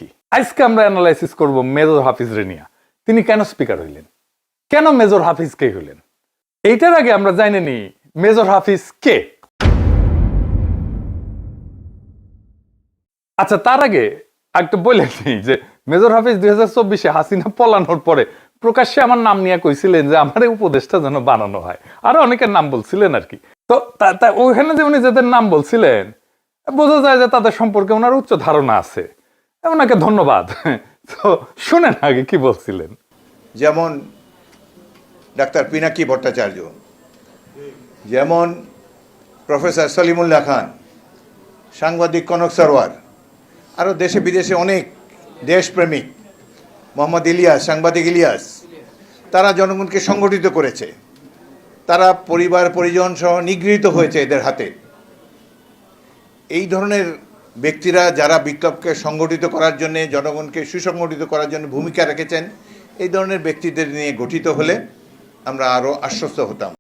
কি আজকে আমরা অ্যানালাইসিস করব মেজর হাফিজ রেনিয়া। তিনি কেন স্পিকার হইলেন, কেন মেজর হাফিজ কে হইলেন। এইটার আগে আমরা জানি নি মেজর হাফিজ কে। আচ্ছা, তার আগে একটু বলে নিই যে মেজর হাফিজ 2024-এ হাসিনা পলানোর পরে প্রকাশ্যে আমার নাম নিয়ে কইছিলেন যে আমার উপদেশটা যেন বানানো হয়, আরো অনেকের নাম বলছিলেন আর কি। তো ওইখানে যে উনি যাদের নাম বলছিলেন বোঝা যায় যে তাদের সম্পর্কে ওনার উচ্চ ধারণা আছে। ওনাকে ধন্যবাদ। তো শুনেন আগে কি বলছিলেন। যেমন ডাক্তার পিনাকি ভট্টাচার্য, যেমন প্রফেসর সলিমুল্লাহ খান, সাংবাদিক কনক সরওয়ার, আরও দেশে বিদেশে অনেক দেশপ্রেমিক, মোহাম্মদ ইলিয়াস, সাংবাদিক ইলিয়াস, তারা জনগণকে সংগঠিত করেছে। তারা পরিবার পরিজন সহ নিগৃহীত হয়েছে এদের হাতে। এই ধরনের ব্যক্তিরা যারা বিপ্লবকে সংগঠিত করার জন্য, জনগণকে সুসংগঠিত করার জন্য ভূমিকা রেখেছেন, এই ধরনের ব্যক্তিদের নিয়ে গঠিত হলে আমরা আরও আশ্বস্ত হতাম।